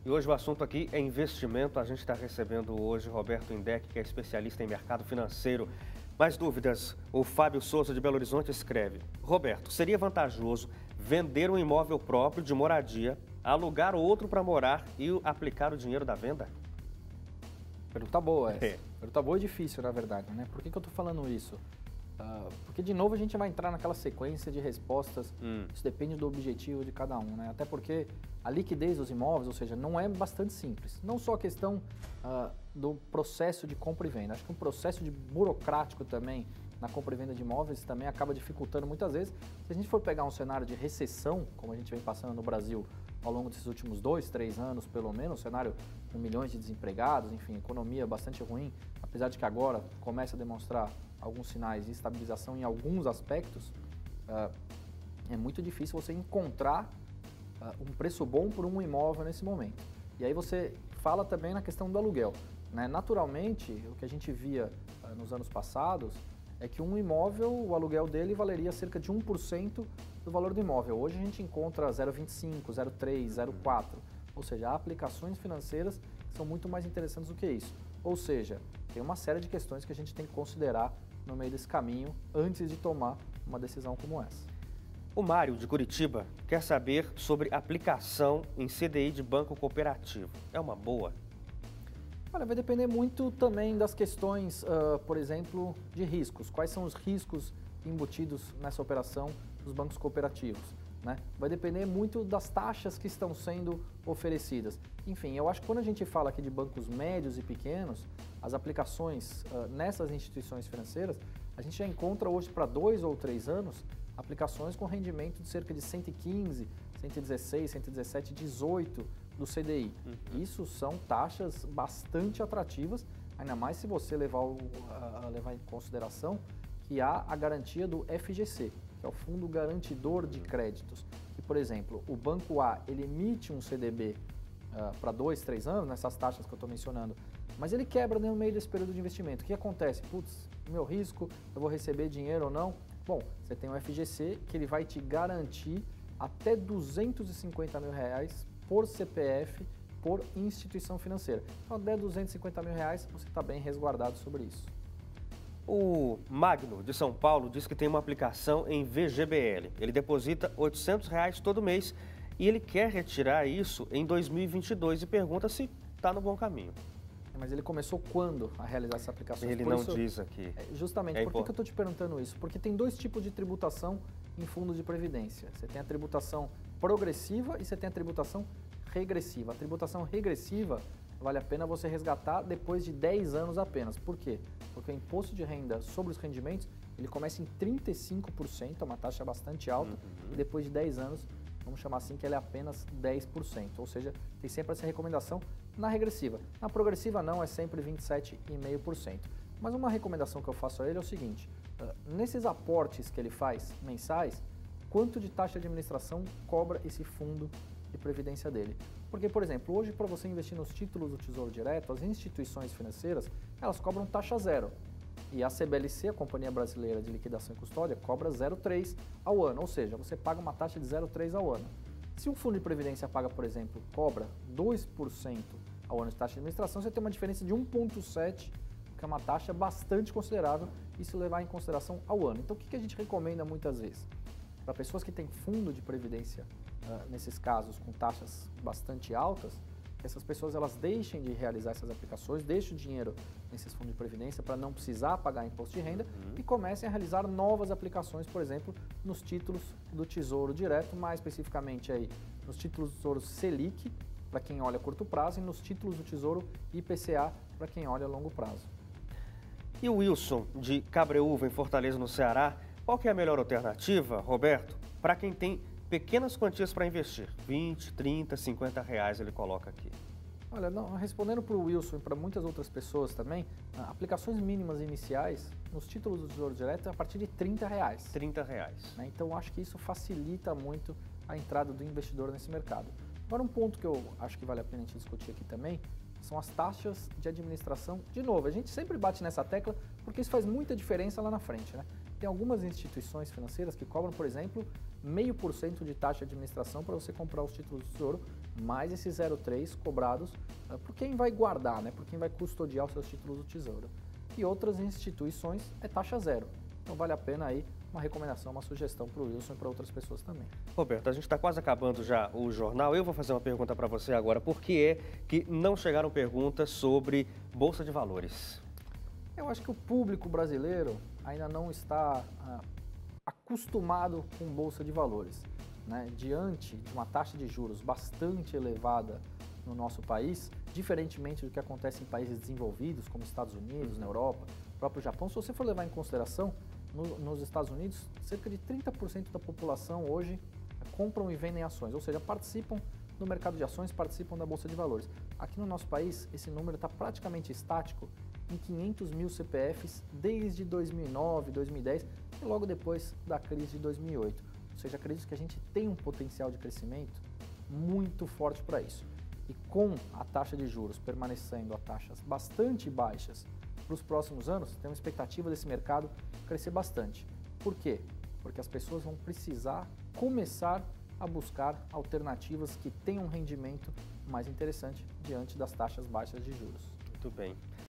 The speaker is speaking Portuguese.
E hoje o assunto aqui é investimento. A gente está recebendo hoje Roberto Indec, que é especialista em mercado financeiro. Mais dúvidas? O Fábio Souza de Belo Horizonte escreve: Roberto, seria vantajoso vender um imóvel próprio de moradia, alugar outro para morar e aplicar o dinheiro da venda? Pergunta boa essa. Pergunta boa e difícil, na verdade, né? Por que eu estou falando isso? Porque, de novo, a gente vai entrar naquela sequência de respostas. Isso depende do objetivo de cada um, né? Até porque a liquidez dos imóveis, ou seja, não é bastante simples. Não só a questão do processo de compra e venda. Acho que um processo burocrático também na compra e venda de imóveis também acaba dificultando muitas vezes. Se a gente for pegar um cenário de recessão, como a gente vem passando no Brasil ao longo desses últimos 2, 3 anos, pelo menos, um cenário com milhões de desempregados, enfim, economia bastante ruim, apesar de que agora começa a demonstrar alguns sinais de estabilização em alguns aspectos, é muito difícil você encontrar um preço bom por um imóvel nesse momento. E aí você fala também na questão do aluguel, né? Naturalmente, o que a gente via nos anos passados é que um imóvel, o aluguel dele valeria cerca de 1% do valor do imóvel. Hoje a gente encontra 0,25, 0,3, 0,4, ou seja, há aplicações financeiras que são muito mais interessantes do que isso. Ou seja, tem uma série de questões que a gente tem que considerar no meio desse caminho antes de tomar uma decisão como essa. O Mário, de Curitiba, quer saber sobre aplicação em CDI de banco cooperativo. É uma boa? Olha, vai depender muito também das questões, por exemplo, de riscos. Quais são os riscos embutidos nessa operação dos bancos cooperativos, né? Vai depender muito das taxas que estão sendo oferecidas. Enfim, eu acho que quando a gente fala aqui de bancos médios e pequenos, as aplicações nessas instituições financeiras, a gente já encontra hoje para 2 ou 3 anos aplicações com rendimento de cerca de 115, 116, 117, 18 do CDI. Isso são taxas bastante atrativas, ainda mais se você levar em consideração que há a garantia do FGC, que é o Fundo Garantidor de Créditos. Que, por exemplo, o Banco A ele emite um CDB para 2, 3 anos, nessas taxas que eu estou mencionando, mas ele quebra no meio desse período de investimento. O que acontece? Putz, meu risco, eu vou receber dinheiro ou não? Bom, você tem o FGC que ele vai te garantir até R$250 mil por CPF, por instituição financeira. Então, até R$250 mil você está bem resguardado sobre isso. O Magno, de São Paulo, diz que tem uma aplicação em VGBL. Ele deposita R$800 todo mês e ele quer retirar isso em 2022 e pergunta se está no bom caminho. Mas ele começou quando a realizar essas aplicações? Ele não diz aqui. Justamente, por que eu estou te perguntando isso? Porque tem 2 tipos de tributação em fundos de previdência. Você tem a tributação progressiva e você tem a tributação regressiva. A tributação regressiva vale a pena você resgatar depois de 10 anos apenas. Por quê? Porque o imposto de renda sobre os rendimentos, ele começa em 35%, é uma taxa bastante alta, e depois de 10 anos, vamos chamar assim, que ela é apenas 10%. Ou seja, tem sempre essa recomendação na regressiva. Na progressiva não, é sempre 27,5%. Mas uma recomendação que eu faço a ele é o seguinte: nesses aportes que ele faz mensais, quanto de taxa de administração cobra esse fundo de previdência dele? Porque, por exemplo, hoje para você investir nos títulos do Tesouro Direto, as instituições financeiras, elas cobram taxa zero. E a CBLC, a Companhia Brasileira de Liquidação e Custódia, cobra 0,3 ao ano, ou seja, você paga uma taxa de 0,3 ao ano. Se um fundo de previdência paga, por exemplo, cobra 2% ao ano de taxa de administração, você tem uma diferença de 1,7%, que é uma taxa bastante considerável, isso levar em consideração ao ano. Então, o que a gente recomenda muitas vezes? Para pessoas que têm fundo de previdência, nesses casos com taxas bastante altas, essas pessoas elas deixem de realizar essas aplicações, deixem o dinheiro nesses fundos de previdência para não precisar pagar imposto de renda e comecem a realizar novas aplicações, por exemplo, nos títulos do Tesouro Direto, mais especificamente aí nos títulos do Tesouro Selic, para quem olha a curto prazo, e nos títulos do Tesouro IPCA, para quem olha a longo prazo. E o Wilson, de Cabreúva, em Fortaleza, no Ceará, qual que é a melhor alternativa, Roberto, para quem tem pequenas quantias para investir? 20, 30, 50 reais ele coloca aqui. Olha, respondendo para o Wilson e para muitas outras pessoas também, aplicações mínimas iniciais nos títulos do Tesouro Direto é a partir de 30 reais. 30 reais. Né? Então, acho que isso facilita muito a entrada do investidor nesse mercado. Agora, um ponto que eu acho que vale a pena a gente discutir aqui também são as taxas de administração. De novo, a gente sempre bate nessa tecla porque isso faz muita diferença lá na frente, né? Tem algumas instituições financeiras que cobram, por exemplo, 0,5% de taxa de administração para você comprar os títulos do Tesouro, mais esses 0,3 cobrados por quem vai guardar, né, por quem vai custodiar os seus títulos do Tesouro. E outras instituições é taxa zero. Então vale a pena aí uma recomendação, uma sugestão para o Wilson e para outras pessoas também. Roberto, a gente está quase acabando já o jornal. Eu vou fazer uma pergunta para você agora. Por que é que não chegaram perguntas sobre Bolsa de Valores? Eu acho que o público brasileiro ainda não está acostumado com Bolsa de Valores, né? Diante de uma taxa de juros bastante elevada no nosso país, diferentemente do que acontece em países desenvolvidos, como Estados Unidos, na Europa, próprio Japão, se você for levar em consideração, nos Estados Unidos, cerca de 30% da população hoje compram e vendem ações, ou seja, participam do mercado de ações, participam da Bolsa de Valores. Aqui no nosso país, esse número está praticamente estático em 500 mil CPFs desde 2009, 2010 e logo depois da crise de 2008. Ou seja, acredito que a gente tem um potencial de crescimento muito forte para isso. E com a taxa de juros permanecendo a taxas bastante baixas para os próximos anos, tem uma expectativa desse mercado crescer bastante. Por quê? Porque as pessoas vão precisar começar a buscar alternativas que tenham um rendimento mais interessante diante das taxas baixas de juros. Muito bem.